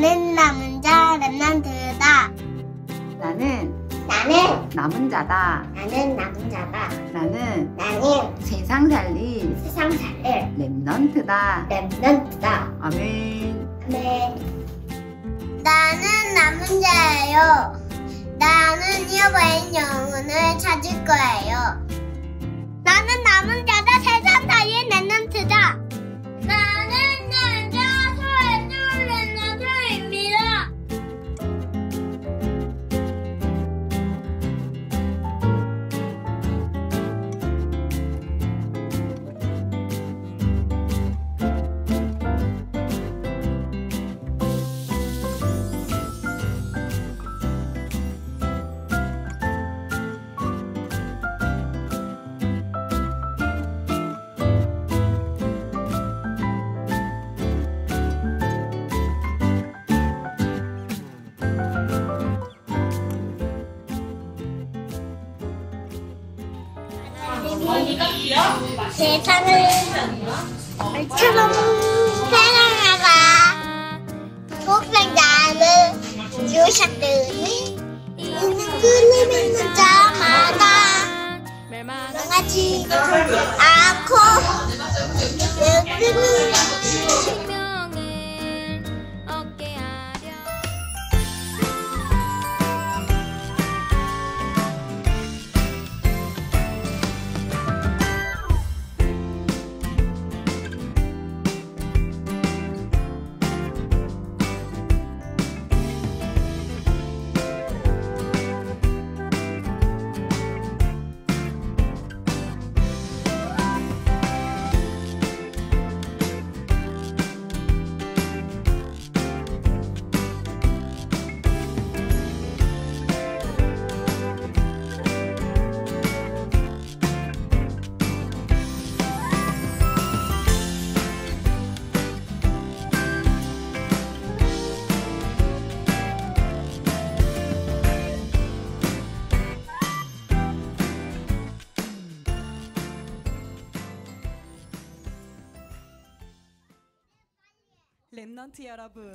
나는 남은 자 렘넌트다. 나는 남은 자다. 나는 나는 세상 살릴 세상 살릴 렘넌트다. 아멘. 나는 남은 자예요. 나는 여호와의 영혼을 찾을 거예요. 나는 남은 자다. 세상 살릴 렘넌트다. 나는 남자 살릴 렘넌트입니다. 세상을 얼처럼 사랑하라. 독생자를 주셨더니 이는 그를 믿는 자마다 멸망하지 않고 영생을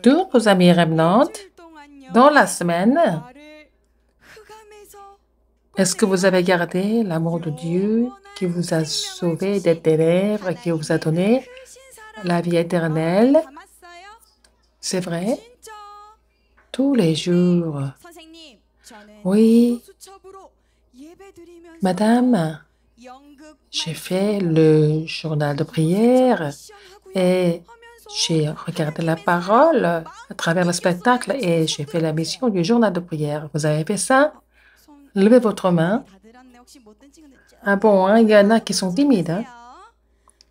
Tous vos amis Remnant, dans la semaine, est-ce que vous avez gardé l'amour de Dieu qui vous a sauvé des ténèbres, qui vous a donné la vie éternelle? C'est vrai? Tous les jours. Oui, madame, j'ai fait le journal de prière et j'ai regardé la parole à travers le spectacle et j'ai fait la mission du journal de prière. Vous avez fait ça? Levez votre main. Ah bon, hein, il y en a qui sont timides. Hein?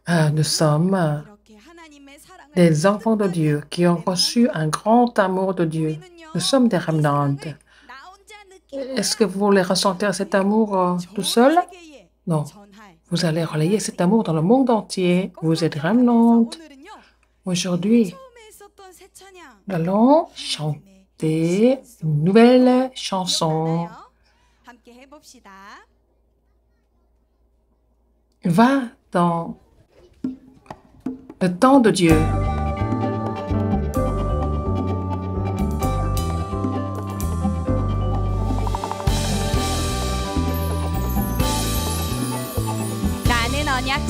Ah, nous sommes des enfants de Dieu qui ont reçu un grand amour de Dieu. Nous sommes des remnants. Est-ce que vous voulez ressentir cet amour tout seul? Non. Vous allez relayer cet amour dans le monde entier. Vous êtes remnants. Aujourd'hui, nous allons chanter une nouvelle chanson. Va dans le temps de Dieu. 나는 언약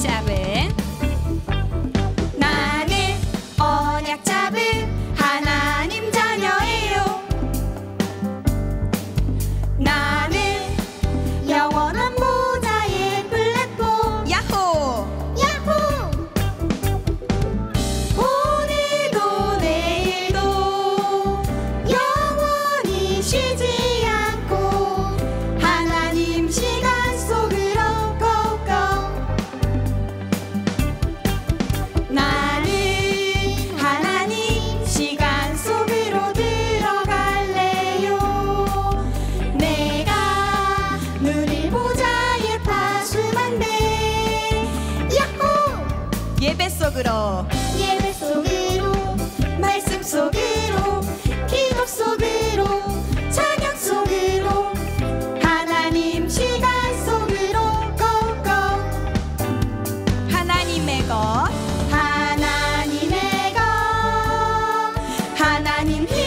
잡은 하나님 자녀예요. 나는 영원한 보좌의 플랫폼. 야호! 야호! 오늘도 내일도 영원히 쉬지 않고 하나님 시간 속으로 고고. 나는 하나님 시간 속으로 들어갈래요. 내가 누릴 보좌의 파수만데. 야호! 예배 속으로 말씀 속으로 기도 속으로 찬양 속으로 하나님 시간 속으로 고고. 하나님의 것 하나님 힘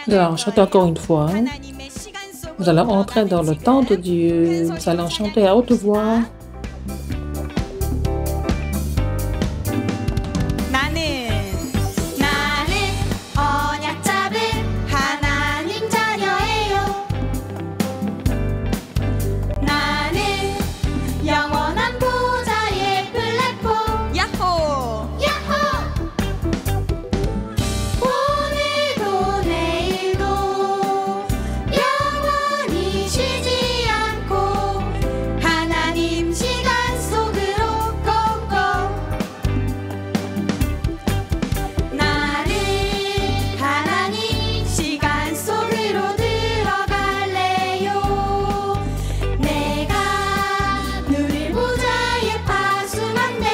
Nous allons chanter encore une fois. 하나님의 시간 속으로 Nous allons entrer dans le temps de Dieu. Nous allons chanter à haute voix. 나는 언약 잡은 하나님 자녀예요. 나는 영원한 보좌의 플랫폼 야호 야호 오늘도 내일도 영원히 쉬지 않고 하나님 시간 속으로 꼭꼭 나는 하나님 시간 속으로 들어갈래요. 내가 누릴 보좌의 파수만네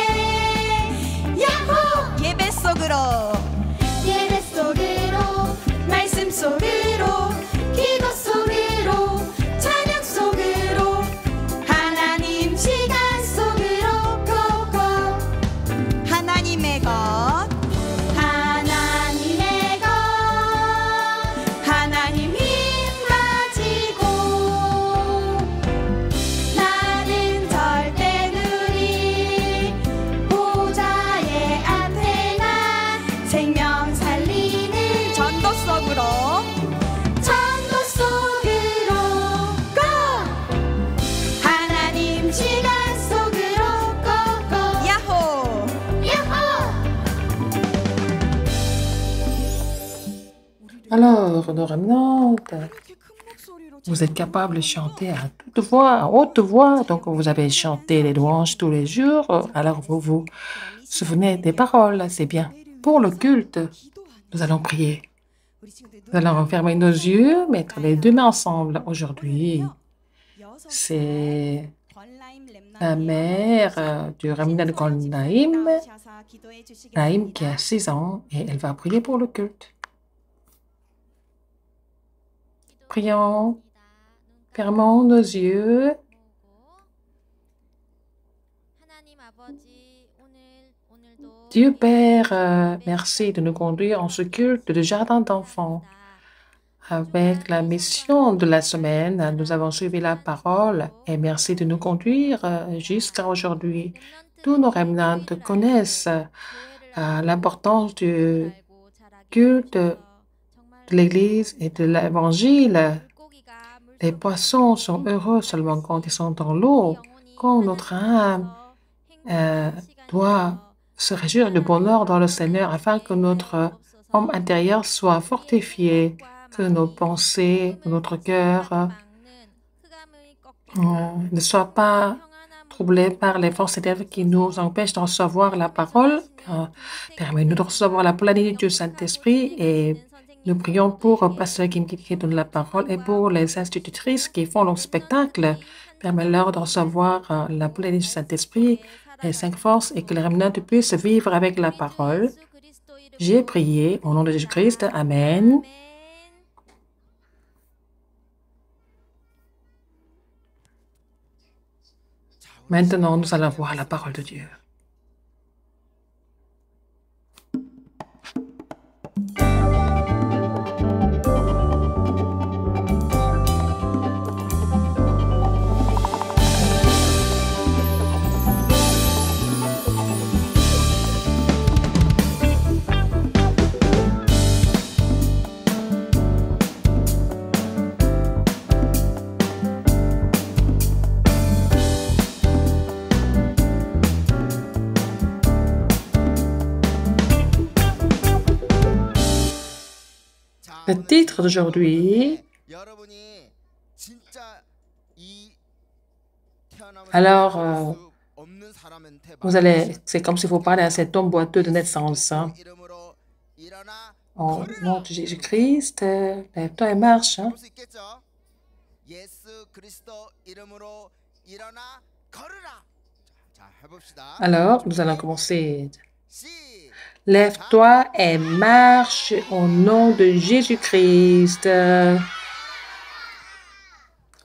야호 예배 속으로 말씀 속으로 기도 속으로 찬양 속으로 하나님 시간 속으로 꼭꼭 하나님의 것 하나님 힘 가지고 나는 절대 누릴 보좌의 안테나 생명 살리는 전도 속으로 고 하나님 시간 속으로 꼭꼭 야호 야호 Alors, nos ramenantes, vous êtes capable de chanter à toute voix, à haute voix. Donc, vous avez chanté les louanges tous les jours. Alors, vous vous souvenez des paroles. C'est bien. Pour le culte, nous allons prier. Nous allons fermer nos yeux, mettre les deux mains ensemble. Aujourd'hui, c'est la mère du Raminat de Naïm, Naïm qui a 6 ans, et elle va prier pour le culte. Prions, fermons nos yeux. Dieu Père, merci de nous conduire en ce culte de jardin d'enfants. Avec la mission de la semaine, nous avons suivi la parole et merci de nous conduire jusqu'à aujourd'hui. Tous nos remnants connaissent l'importance du culte de l'Église et de l'Évangile. Les poissons sont heureux seulement quand ils sont dans l'eau, quand notre âme doit se réjouir du bonheur dans le Seigneur afin que notre homme intérieur soit fortifié, que nos pensées, notre cœur ne soient pas troublés par les forces éternelles qui nous empêchent de recevoir la parole. Permets-nous de recevoir la plénitude du Saint-Esprit et nous prions pour Pasteur Kim qui donne la parole et pour les institutrices qui font leur spectacle. Permets-leur de recevoir la plénitude du Saint-Esprit, les 5 forces et que les remnants puissent vivre avec la parole. J'ai prié au nom de Jésus-Christ. Amen. Maintenant, nous allons voir la parole de Dieu. Le titre d'aujourd'hui, alors, c'est comme si vous parlez à cet homme boiteux de naissance. Au nom de Jésus-Christ, lève-toi et marche. Alors, nous allons commencer. Lève-toi et marche au nom de Jésus-Christ.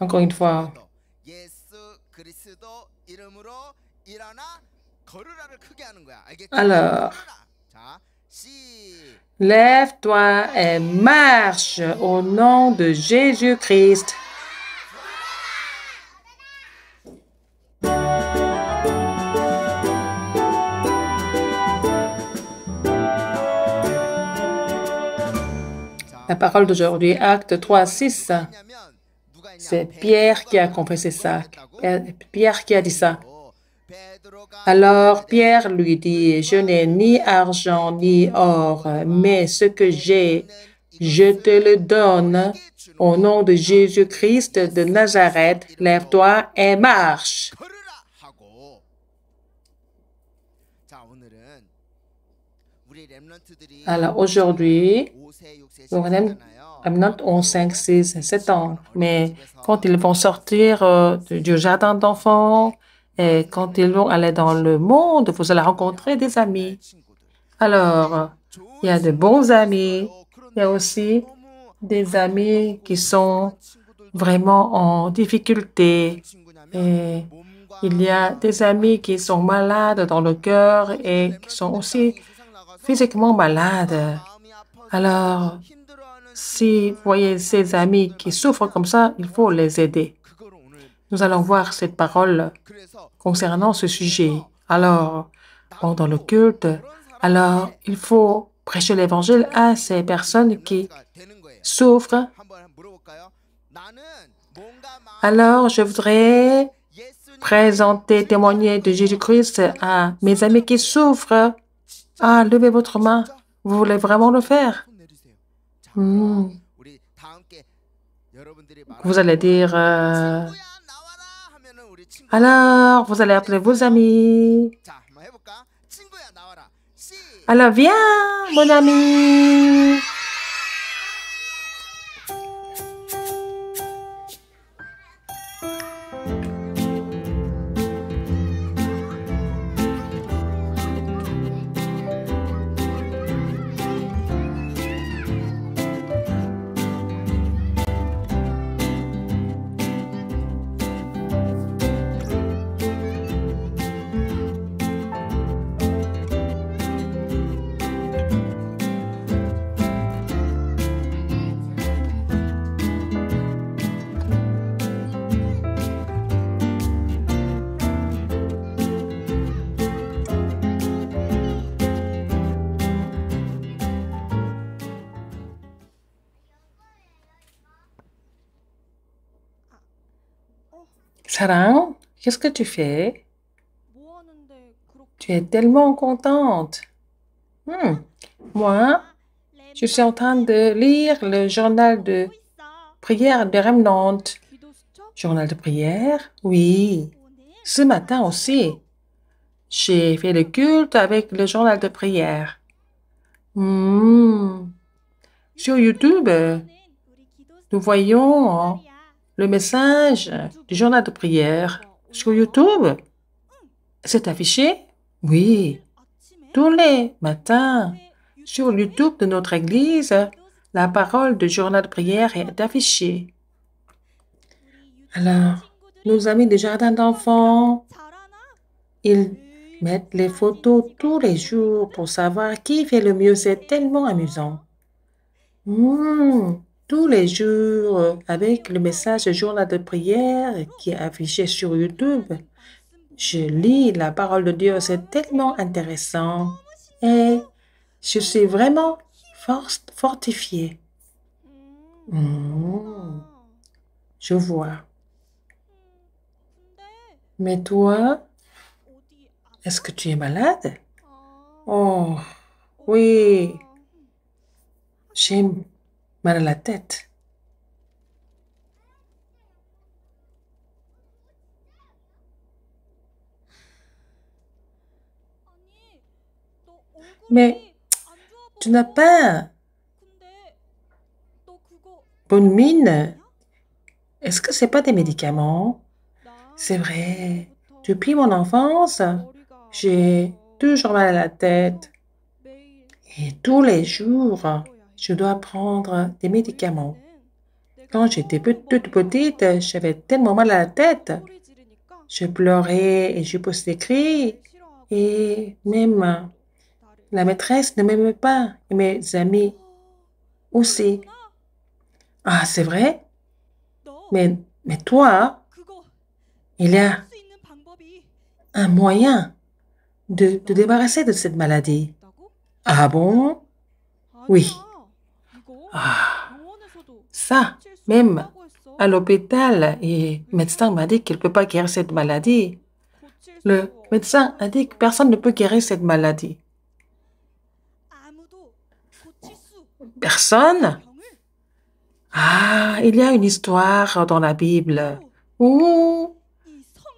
Encore une fois. Alors, Lève-toi et marche au nom de Jésus-Christ. La parole d'aujourd'hui, Acte 3, 6. C'est Pierre qui a confessé ça. Pierre qui a dit ça. Alors Pierre lui dit, je n'ai ni argent ni or, mais ce que j'ai, je te le donne. Au nom de Jésus-Christ de Nazareth, lève-toi et marche. Alors aujourd'hui, le remnant ont 5, 6, 7 ans, mais quand ils vont sortir du jardin d'enfants et quand ils vont aller dans le monde, vous allez rencontrer des amis. Alors, il y a de bons amis, il y a aussi des amis qui sont vraiment en difficulté. Et il y a des amis qui sont malades dans le cœur et qui sont aussi physiquement malades. Alors, si vous voyez ces amis qui souffrent comme ça, il faut les aider. Nous allons voir cette parole concernant ce sujet. Alors, pendant le culte, alors il faut prêcher l'évangile à ces personnes qui souffrent. Alors, je voudrais présenter, témoigner de Jésus-Christ à mes amis qui souffrent. Ah, levez votre main. Vous voulez vraiment le faire? Vous allez dire, alors, vous allez appeler vos amis. Alors, viens, mon ami. Sarah, qu'est-ce que tu fais? Tu es tellement contente. Moi, je suis en train de lire le journal de prière de Remnant. Journal de prière? Oui. Ce matin aussi, j'ai fait le culte avec le journal de prière. Sur YouTube, nous voyons le message du journal de prière. Sur YouTube, c'est affiché? Oui. Tous les matins, sur YouTube de notre église, la parole du journal de prière est affichée. Alors, nos amis du jardin d'enfants, ils mettent les photos tous les jours pour savoir qui fait le mieux. C'est tellement amusant. Tous les jours, avec le message du journal de prière qui est affiché sur YouTube, je lis la parole de Dieu. C'est tellement intéressant et je suis vraiment fortifiée. Je vois. Mais toi, est-ce que tu es malade? Oh, oui. J'ai mal à la tête. Mais tu n'as pas bonne mine. Est-ce que c'est pas des médicaments? C'est vrai. Depuis mon enfance, j'ai toujours mal à la tête. Et tous les jours, je dois prendre des médicaments. Quand j'étais toute petite, j'avais tellement mal à la tête. Je pleurais et je poussais des cris. Et même la maîtresse ne m'aimait pas et mes amis aussi. Ah, c'est vrai? Mais toi, il y a un moyen de te débarrasser de cette maladie. Ah bon? Oui. Ah, ça, même à l'hôpital, et le médecin m'a dit qu'il ne peut pas guérir cette maladie. Le médecin a dit que personne ne peut guérir cette maladie. Personne? Ah, il y a une histoire dans la Bible où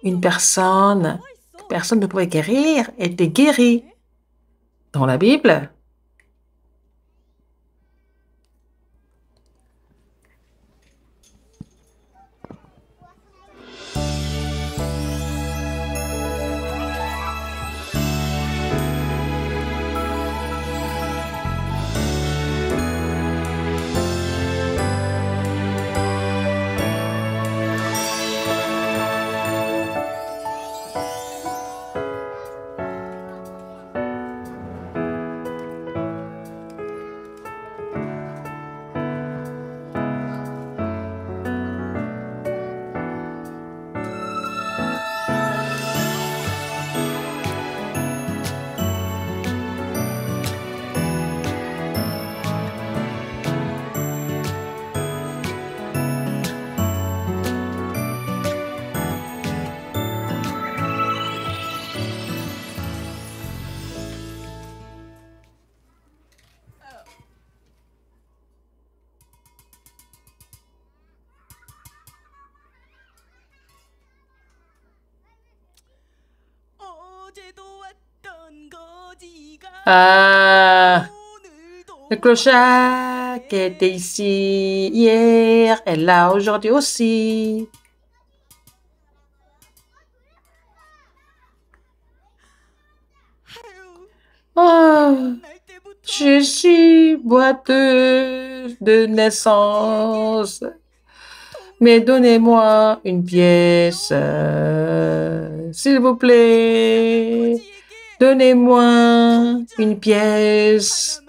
une personne que personne ne pouvait guérir était guérie. Dans la Bible? Ah, le clochard qui était ici hier est là aujourd'hui aussi. Oh, je suis boiteuse de naissance. Mais donnez-moi une pièce, s'il vous plaît. Donnez-moi une pièce.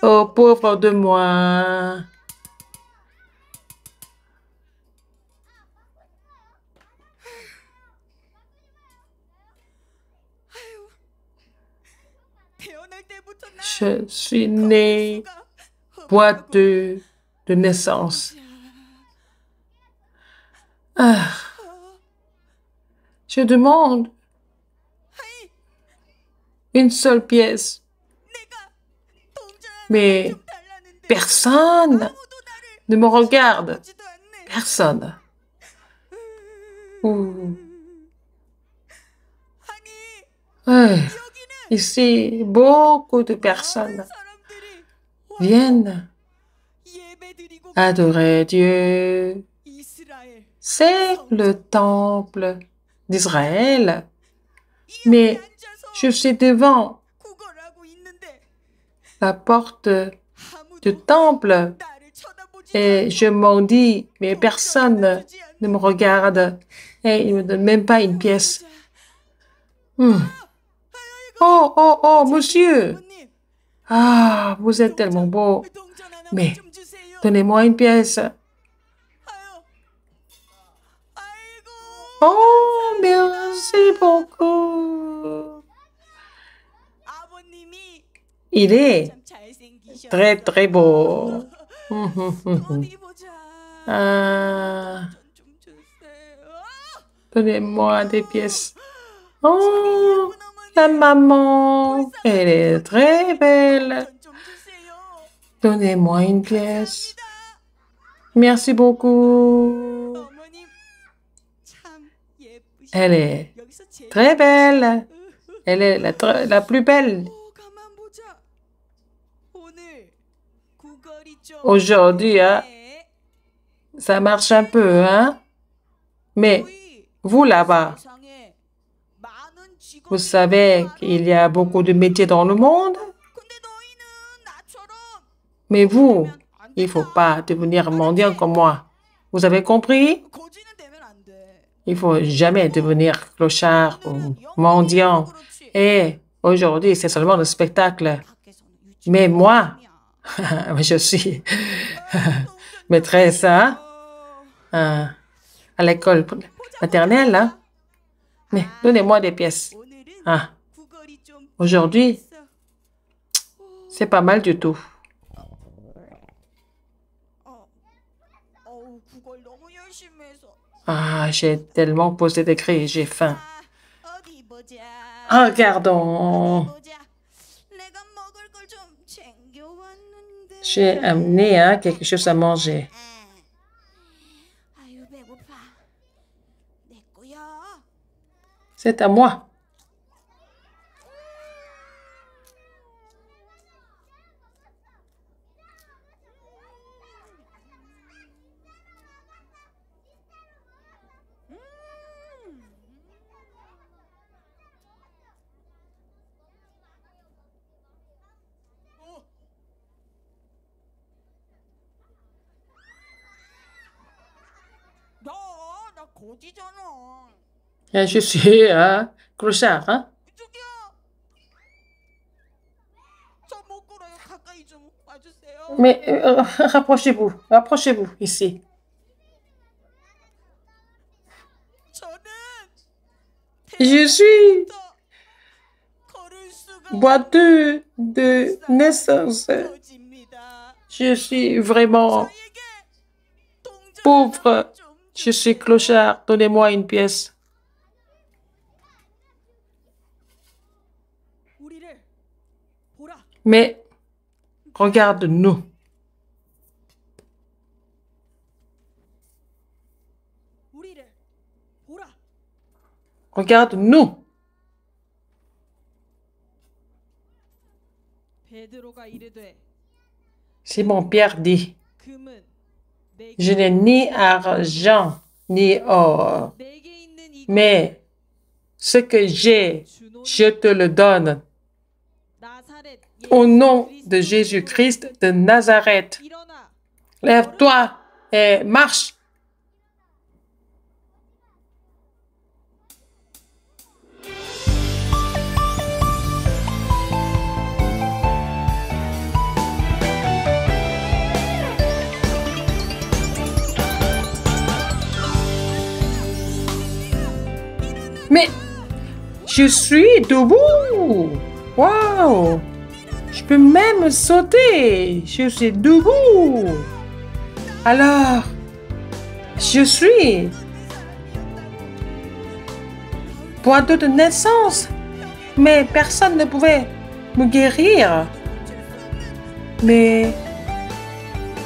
Oh, pauvre de moi. Je suis né boiteux de naissance. Ah, je demande une seule pièce. Mais personne ne me regarde. Personne. Ouh. Ouais. Ici, beaucoup de personnes viennent adorer Dieu. C'est le temple d'Israël. Mais je suis devant la porte du temple et je m'en dis, mais personne ne me regarde et il ne me donne même pas une pièce. Oh, oh, oh, monsieur! Ah, vous êtes tellement beau. Mais donnez-moi une pièce. Oh, merci beaucoup. Il est très, très beau. Ah, donnez-moi des pièces. Oh, la maman, elle est très belle. Donnez-moi une pièce. Merci beaucoup. Elle est très belle. Elle est la plus belle. Aujourd'hui, hein, ça marche un peu, hein? Mais vous là-bas, vous savez qu'il y a beaucoup de métiers dans le monde. Mais vous, il ne faut pas devenir mendiant comme moi. Vous avez compris? Il ne faut jamais devenir clochard ou mendiant. Et Aujourd'hui, c'est seulement le spectacle. Mais moi, je suis maîtresse hein, à l'école maternelle. Hein. Mais donnez-moi des pièces. Ah. Aujourd'hui, c'est pas mal du tout. Ah, j'ai tellement posé des cris, j'ai faim. Regardons. J'ai amené hein, quelque chose à manger. C'est à moi. Je suis clochard. Hein? Mais rapprochez-vous, rapprochez-vous ici. Je suis boiteux de naissance. Je suis vraiment pauvre. Je suis clochard. Donnez-moi une pièce. Mais regarde-nous. Regarde-nous. Simon-Pierre dit, je n'ai ni argent ni or, mais ce que j'ai, je te le donne. Au nom de Jésus-Christ de Nazareth, lève-toi et marche. Mais je suis debout. Waouh! Je peux même sauter. Je suis debout. Alors, je suis boiteux de naissance. Mais personne ne pouvait me guérir. Mais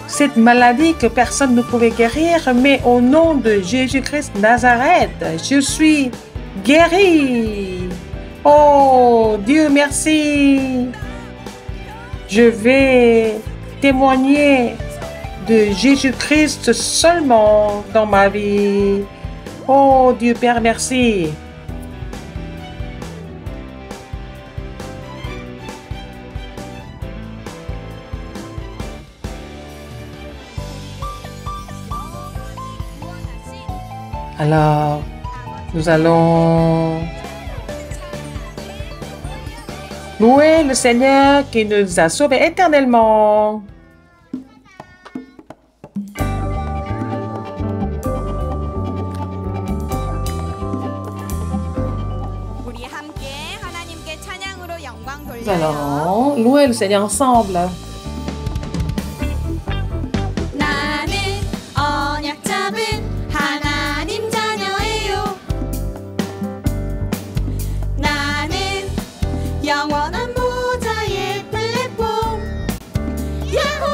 cette maladie que personne ne pouvait guérir, mais au nom de Jésus-Christ Nazareth, je suis guéri. Oh, Dieu merci. Je vais témoigner de Jésus-Christ seulement dans ma vie. Oh, Dieu Père, merci. Alors, nous allons louer le Seigneur qui nous a sauvés éternellement. Nous allons louer le Seigneur ensemble. 영원한 보좌의 플랫폼 야호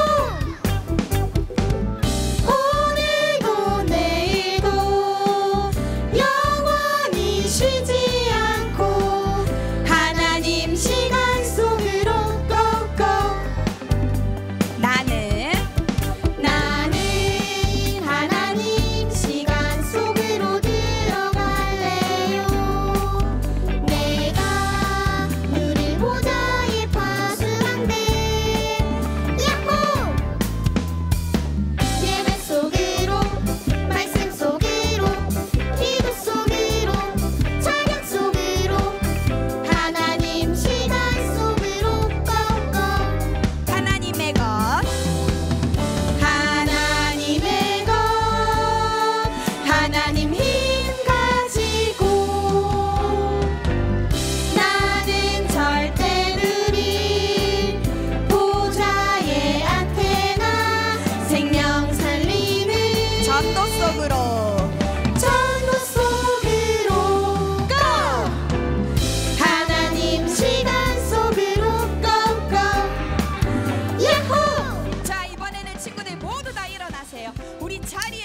오늘도 내일도 영원히 쉬지 않고 하나님 시간 속으로 꼭꼭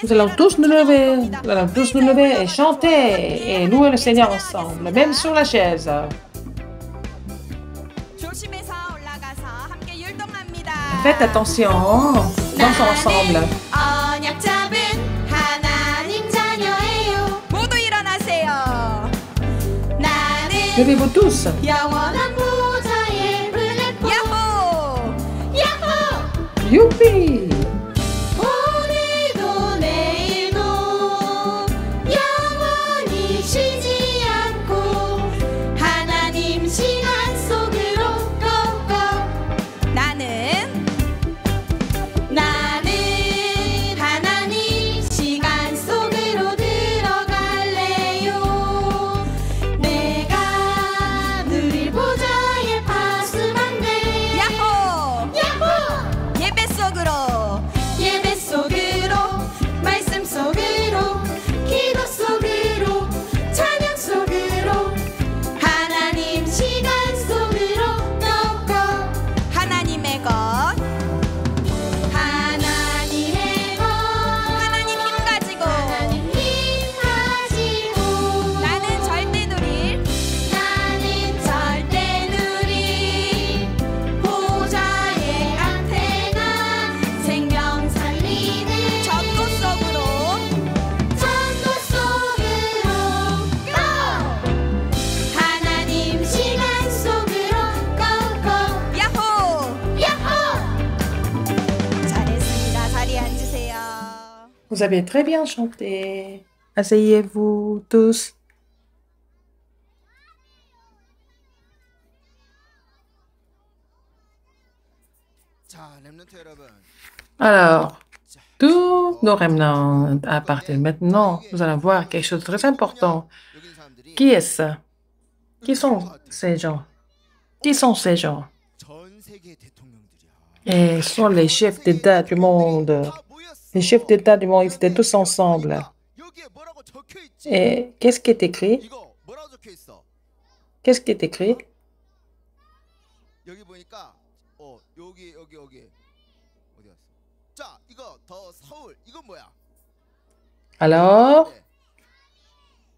Nous allons tous nous lever. Nous allons tous nous lever et chanter et louer le Seigneur ensemble, même sur la chaise. 조심해서 올라가서 함께 율동합니다. Faites attention, dansons ensemble. 언약 잡은 하나님 자녀예요. 모두 일어나세요. 나는 Levez-vous tous. 영원한 보좌의 플랫폼. 야호! 야호! Youpi! 오늘도 내일도 영원히 쉬지 않고 하나님 시간 속으로 고고 나는 하나님 시간 속으로 들어갈래요. 내가 누릴 보좌에 파수만 돼. 야호! 야호! 예배 속으로 말씀 속으로 기도 속으로 찬양 속으로 하나님 시간 속으로 고고 하나님의 것 하나님 힘 가지고 나는 절대 누릴 보좌의 안테나 생명 살리는 전도 속으로 고 하나님 시간 속으로 고고 야호 잘했습니다. 자리에 앉으세요. Vous avez très bien chanté. Asseyez-vous tous. Alors, tous nos remnants, à partir de maintenant, nous allons voir quelque chose de très important. Qui est-ce? Qui sont ces gens? Qui sont ces gens? Et ce sont les chefs d'État du monde. Les chefs d'État du monde, ils étaient tous ensemble. Et qu'est-ce qui est écrit? Qu'est-ce qui est écrit? 여기 보니까 여기 어디 갔어? 자, 이거 더 서울 이건 뭐야? Alors,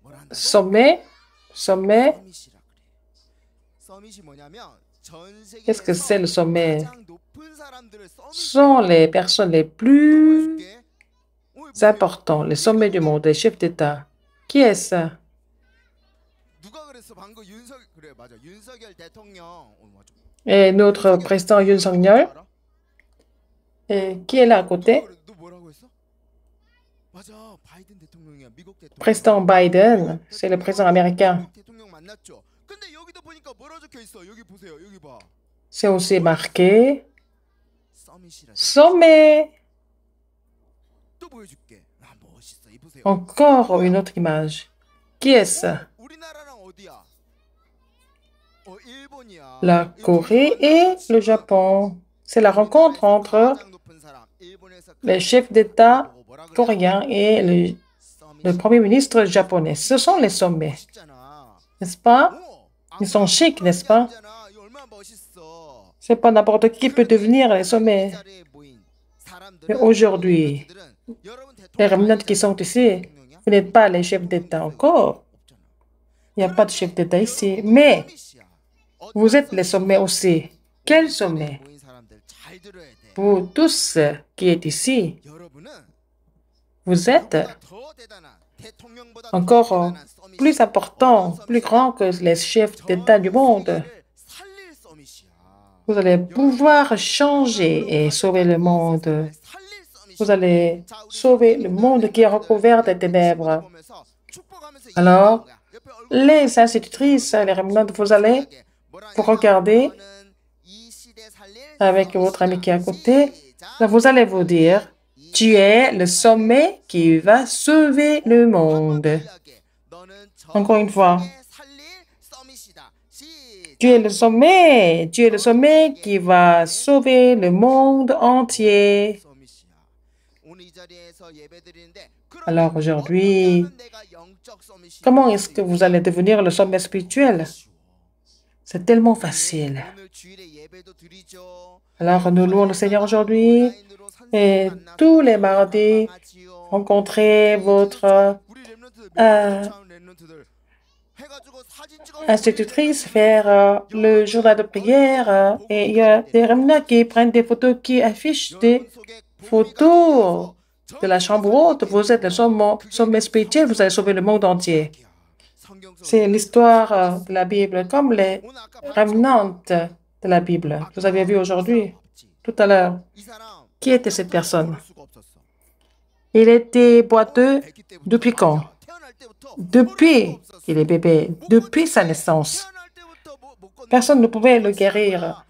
뭐란다? sommet, sommet, 서밋이라 그래. 서밋이 뭐냐면 전 qu'est-ce que c'est le 세계에서 sommet? 가장 높은 사람들을 서밋 Ce sont les personnes les plus 보여줄게. importantes, les sommets du monde, les chefs d'État. Qui est-ce? 누가 그랬어? 방금 그래 맞아. 윤석열 대통령. 맞아. Et notre président Yoon Suk-yeol. 알아? Et qui est là à côté? 너 뭐라고 했어? 맞아. 바이든 대통령이야. 미국 대통령. Président Biden, c'est le président américain. 미국 대통령 만났죠. 근데 여기도 보니까 뭐라 적혀 있어? 여기 보세요. 여기 봐. C'est aussi marqué 서밋이라. sommet. 또 보여줄게. 아 멋있어. 이 보세요. Encore une autre image. Qui est-ce? 우리나라랑 어디야? 일본이야. La Corée et le Japon. C'est la rencontre entre les chefs d'État coréens et le Premier ministre japonais. Ce sont les sommets, n'est-ce pas? Ils sont chics, n'est-ce pas? C'est pas n'importe qui peut devenir les sommets. Mais aujourd'hui, les remnants qui sont ici, vous n'êtes pas les chefs d'État encore. Il n'y a pas de chef d'État ici. Mais vous êtes les sommets aussi. Quel sommet? Vous tous qui êtes ici, vous êtes encore plus important, plus grand que les chefs d'État du monde. Vous allez pouvoir changer et sauver le monde. Vous allez sauver le monde qui est recouvert de ténèbres. Alors, les institutrices, les remnants, vous allez vous regarder avec votre ami qui est à côté. Vous allez vous dire, tu es le sommet qui va sauver le monde. Encore une fois. Tu es le sommet qui va sauver le monde entier. Alors aujourd'hui, comment est-ce que vous allez devenir le sommet spirituel? C'est tellement facile. 오늘 주일에 예배도 드리죠. Alors, nous louons le Seigneur aujourd'hui 온라인으로 et 선생님 tous les 만나서 mardis, 방황하지요. rencontrez votre 우리 랩런트들 euh, 참 랩런트들 해가지고 사진 찍어 institutrice faire le journal de prière et il y a des remnants qui prennent des photos, qui affichent des photos de la chambre haute. Vous êtes le sommet spirituel, vous allez sauver le monde entier. C'est l'histoire de la Bible, comme les remnants de la Bible. Vous avez vu aujourd'hui, tout à l'heure, qui était cette personne? Il était boiteux depuis quand? Depuis qu'il est bébé, depuis sa naissance. Personne ne pouvait le guérir.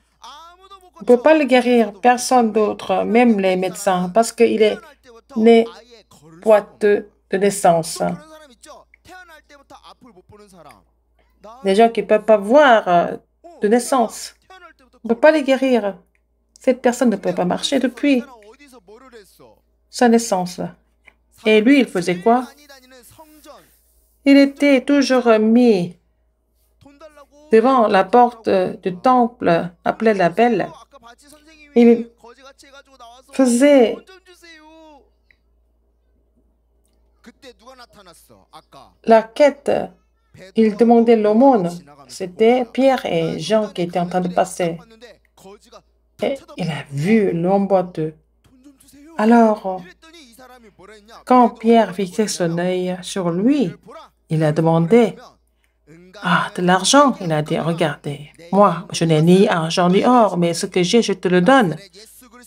On ne peut pas le guérir, personne d'autre, même les médecins, parce qu'il est né boiteux de naissance. Des gens qui ne peuvent pas voir de naissance. On ne peut pas les guérir. Cette personne ne peut pas marcher depuis sa naissance. Et lui, il faisait quoi? Il était toujours mis devant la porte du temple appelé la Belle. Il faisait la quête. Il demandait l'aumône. C'était Pierre et Jean qui étaient en train de passer. Et il a vu l'homme boiteux. Alors, quand Pierre fixait son œil sur lui, il a demandé de l'argent. Il a dit, regardez, moi, je n'ai ni argent ni or, mais ce que j'ai, je te le donne.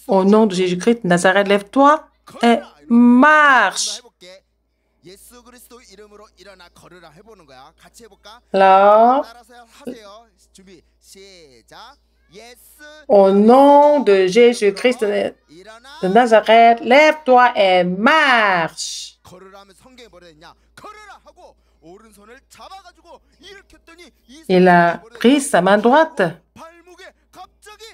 Au nom de Jésus-Christ de Nazareth, lève-toi et marche. Là, au nom de Jésus-Christ de Nazareth, lève-toi et marche. Il a pris sa main droite,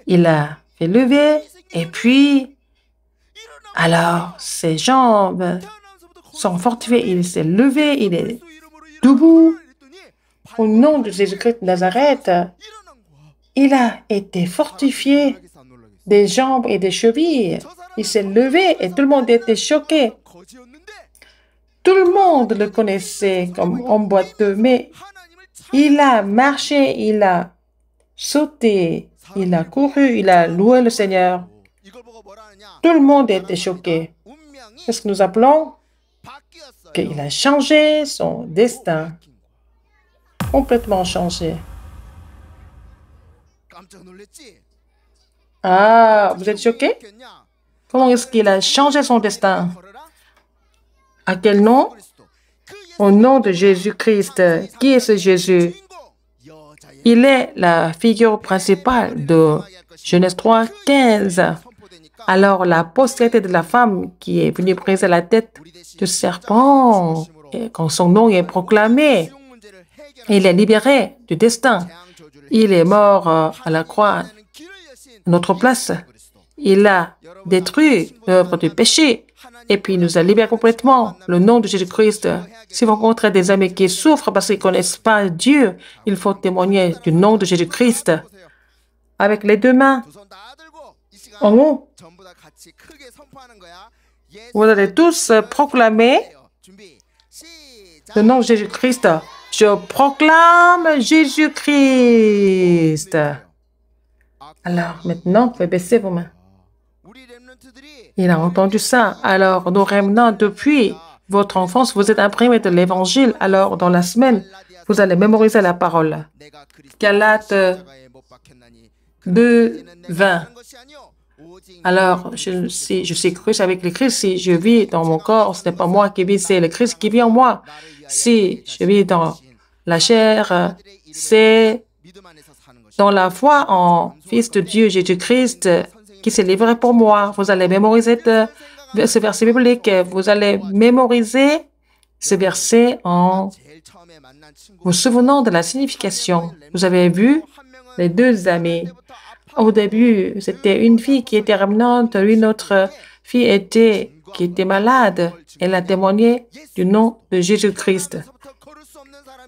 il a fait lever, et puis, alors, ses jambes sont fortifiées. Il s'est levé, il est debout. Au nom de Jésus-Christ de Nazareth, il a été fortifié des jambes et des chevilles. Il s'est levé et tout le monde était choqué. Tout le monde le connaissait comme homme boiteux, mais il a marché, il a sauté, il a couru, il a loué le Seigneur. Tout le monde était choqué. C'est ce que nous appelons qu'il a changé son destin. Complètement changé. Ah, vous êtes choqué? Comment est-ce qu'il a changé son destin? À quel nom? Au nom de Jésus-Christ. Qui est ce Jésus? Il est la figure principale de Genèse 3, 15. Alors la postérité de la femme qui est venue briser la tête du serpent, et quand son nom est proclamé, il est libéré du destin. Il est mort à la croix à notre place. Il a détruit l'œuvre du péché et puis il nous a libérés complètement. Le nom de Jésus-Christ. Si vous rencontrez des amis qui souffrent parce qu'ils ne connaissent pas Dieu, il faut témoigner du nom de Jésus-Christ avec les deux mains en haut. Vous allez tous proclamer le nom de Jésus-Christ. Je proclame Jésus-Christ. Alors, maintenant, vous pouvez baisser vos mains. Il a entendu ça. Alors, nos remnants, depuis votre enfance, vous êtes imprimés de l'Évangile. Alors, dans la semaine, vous allez mémoriser la parole. Galates 2, 20. Alors, je suis Christ avec le Christ. Si je vis dans mon corps, ce n'est pas moi qui vis, c'est le Christ qui vit en moi. Si je vis dans la chair, c'est dans la foi en Fils de Dieu, Jésus-Christ, qui s'est livré pour moi. Vous allez mémoriser ce verset biblique. Vous allez mémoriser ce verset en vous souvenant de la signification. Vous avez vu les deux amis. Au début, c'était une fille qui était remnante, une autre fille qui était malade. Elle a témoigné du nom de Jésus-Christ.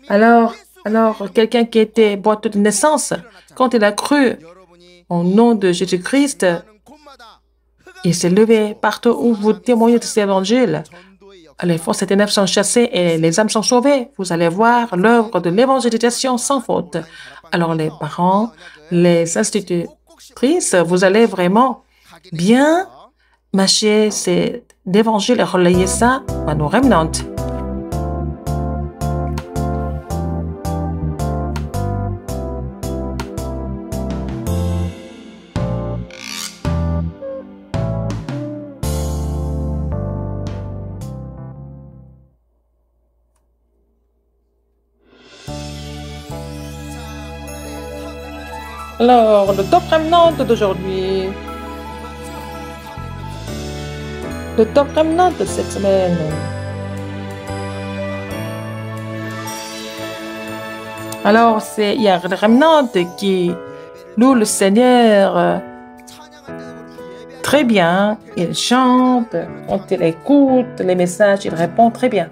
Alors, Alors, quelqu'un qui était boiteux de naissance, quand il a cru au nom de Jésus-Christ, il s'est levé. Partout où vous témoignez de cet évangile, les forces ténèbres sont chassées et les âmes sont sauvées. Vous allez voir l'œuvre de l'évangélisation sans faute. Alors, les parents, les institutrices, vous allez vraiment bien mâcher cet évangile et relayer ça à nos remnants. Alors, le top remnant d'aujourd'hui. Le top remnant de cette semaine. Alors, il y a le remnant qui loue le Seigneur très bien. Il chante, quand il écoute les messages, il répond très bien.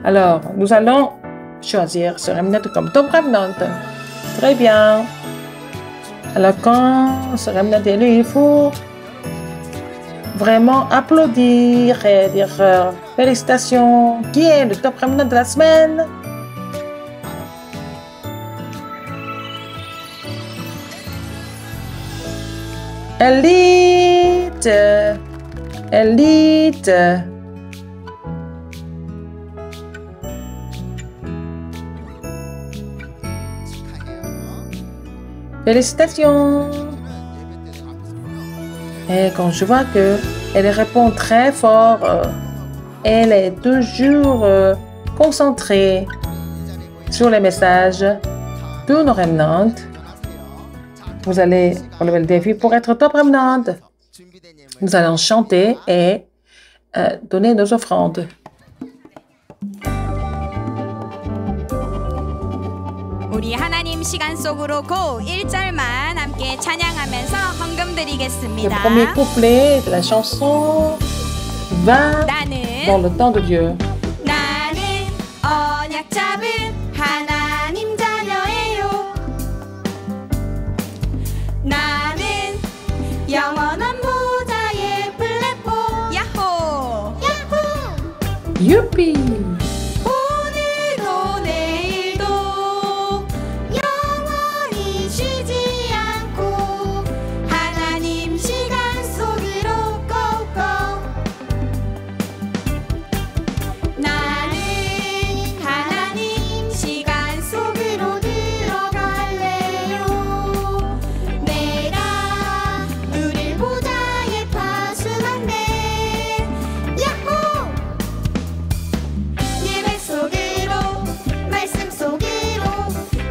Alors, nous allons choisir ce remnant comme top remnant. Très bien. Alors, quand ce remnant est élu, il faut vraiment applaudir et dire félicitations. Qui est le top remnant de la semaine? Elite! Elite! Félicitations! Et quand je vois qu'elle répond très fort, elle est toujours concentrée sur les messages de nos remnants. Vous allez relever le défi pour être top remnant. Nous allons chanter et donner nos offrandes. 우리 하나님 시간 속으로 고 1절만 함께 찬양하면서 헌금 Le 드리겠습니다. premier couplet de la chanson va dans le temps de Dieu. 나는 언약 잡은 하나님 자녀예요. 나는 영원한 보좌의 플랫폼 야호 야호 Youpi! 오늘도 내일도 영원히 쉬지 않고 하나님 시간 속으로 고고 나는 하나님 시간 속으로 들어갈래요 내가 누릴 보좌의 파수한데 야호 예배 속으로 말씀 속으로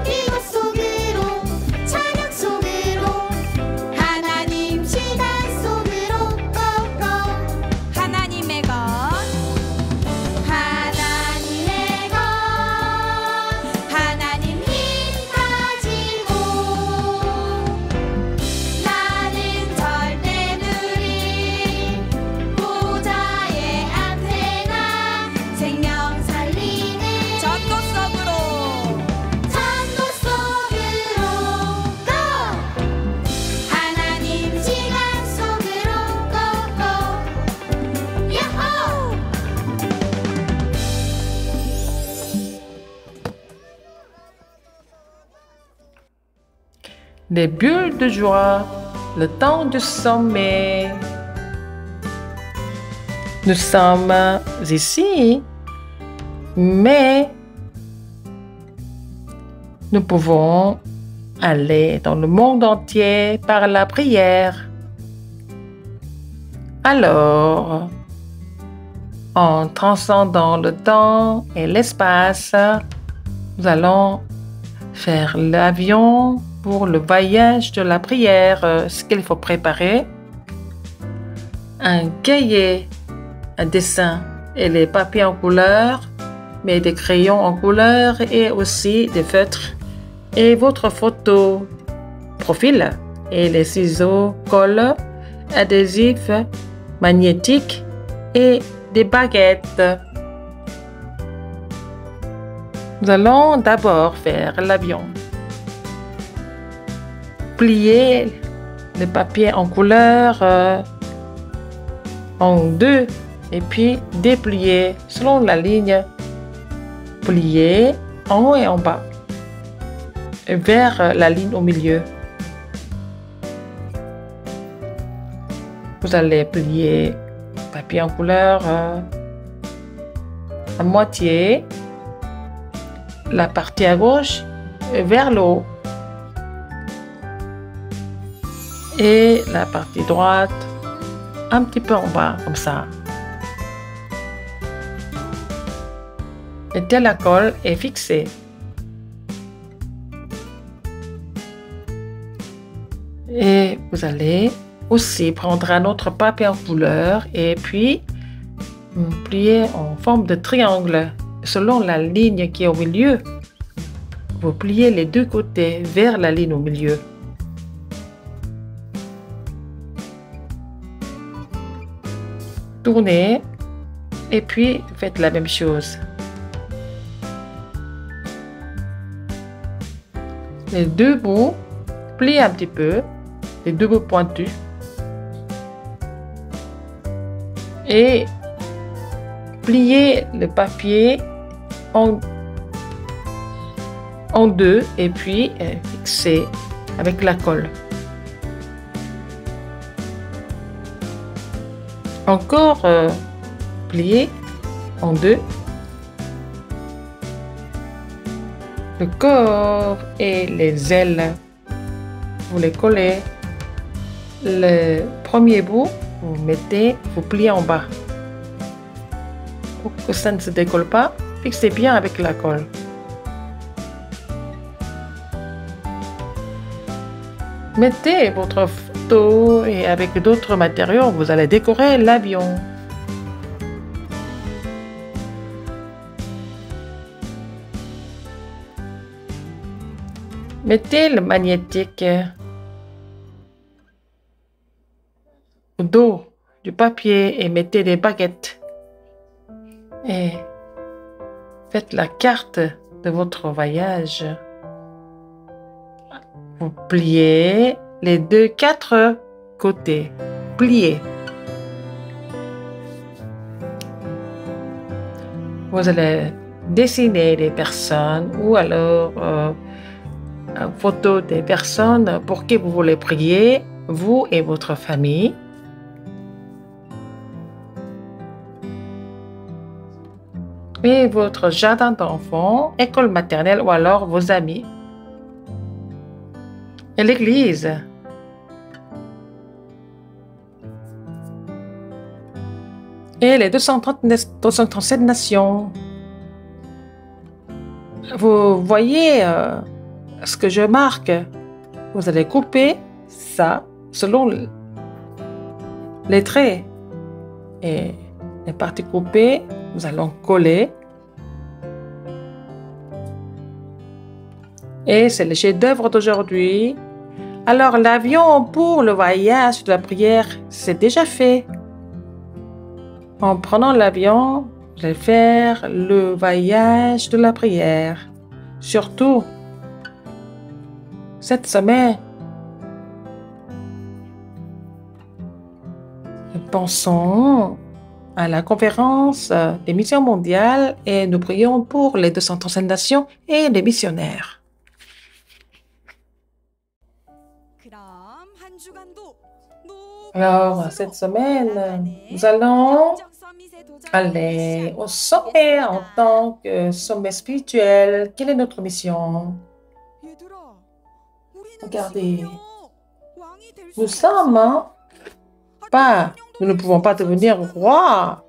이곳 속으로 찬양 속으로 하나님 시간 속으로 고고 하나님의 것 하나님의 것 하나님 힘 가지고 나는 절대 누릴 보좌의 안테나 생명 살리는 전도 속으로 고 하나님 시간 속으로 고고 야호 Les bulles de joie, le temps du sommet. Nous sommes ici, mais nous pouvons aller dans le monde entier par la prière. Alors, en transcendant le temps et l'espace, nous allons faire l'avion pour le voyage de la prière. Ce qu'il faut préparer, un cahier, un dessin et les papiers en couleur, mais des crayons en couleur et aussi des feutres et votre photo profil et les ciseaux, colle, adhésifs, magnétiques et des baguettes. Nous allons d'abord faire l'avion. Plier le papier en couleur en deux et puis déplier selon la ligne. Plier en haut et en bas et vers la ligne au milieu. Vous allez plier le papier en couleur à moitié, la partie à gauche vers le haut et la partie droite un petit peu en bas comme ça. Et la colle est fixée. Et vous allez aussi prendre un autre papier en couleur et puis plier en forme de triangle selon la ligne qui est au milieu. Vous pliez les deux côtés vers la ligne au milieu. Tournez et puis faites la même chose. Les deux bouts, pliez un petit peu, les deux bouts pointus. Et pliez le papier en deux et puis fixez avec la colle. Encore plier en deux. Le corps et les ailes, vous les collez. Le premier bout, vous pliez en bas. Pour que ça ne se décolle pas, fixez bien avec la colle. Mettez votre photo et avec d'autres matériaux, vous allez décorer l'avion. Mettez le magnétique au dos du papier et mettez des baguettes. Et faites la carte de votre voyage. Vous pliez les quatre côtés. Pliez. Vous allez dessiner des personnes ou alors une photo des personnes pour qui vous voulez prier, vous et votre famille. Et votre jardin d'enfants, école maternelle ou alors vos amis. Et l'église. Et les 237 nations. Vous voyez ce que je marque. Vous allez couper ça selon les traits. Et les parties coupées, nous allons coller. Et c'est le chef-d'œuvre d'aujourd'hui. Alors, l'avion pour le voyage de la prière, c'est déjà fait. En prenant l'avion, je vais faire le voyage de la prière. Surtout, cette semaine, pensons à la conférence des missions mondiales et nous prions pour les 237 nations et les missionnaires. Alors, cette semaine, nous allons aller au sommet en tant que sommet spirituel. Quelle est notre mission? Regardez, nous ne pouvons pas devenir roi,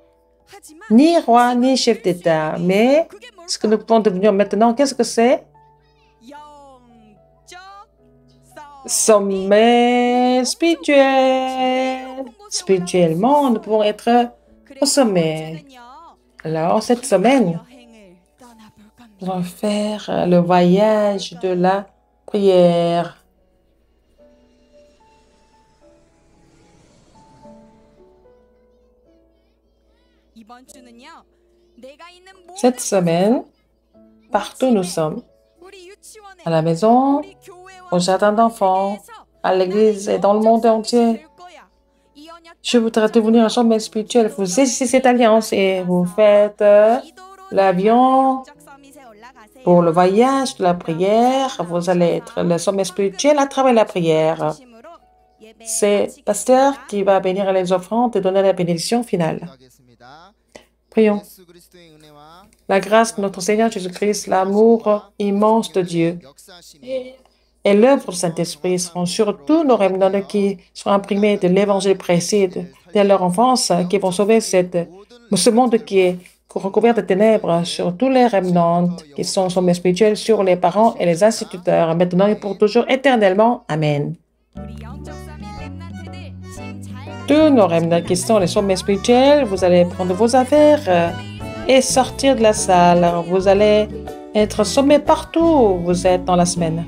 ni chef d'État, mais ce que nous pouvons devenir maintenant, qu'est-ce que c'est? Sommet spirituel. Spirituellement, nous pouvons être au sommet. Alors, cette semaine, nous allons faire le voyage de la prière. Cette semaine, partout où nous sommes. À la maison, au jardin d'enfants, à l'église et dans le monde entier. Je voudrais devenir un sommet spirituel. Vous saisissez cette alliance et vous faites l'avion pour le voyage de la prière. Vous allez être le sommet spirituel à travers la prière. C'est le pasteur qui va bénir les offrandes et donner la bénédiction finale. Prions. La grâce de notre Seigneur Jésus-Christ, l'amour immense de Dieu et l'œuvre du Saint-Esprit seront sur tous nos remnants qui sont imprimés de l'évangile précis dès leur enfance, qui vont sauver ce monde qui est recouvert de ténèbres, sur tous les remnants qui sont sommets spirituels, sur les parents et les instituteurs, maintenant et pour toujours, éternellement. Amen. Tous nos remnants qui sont les sommets spirituels, vous allez prendre vos affaires et sortir de la salle. Vous allez être sommés partout où vous êtes dans la semaine.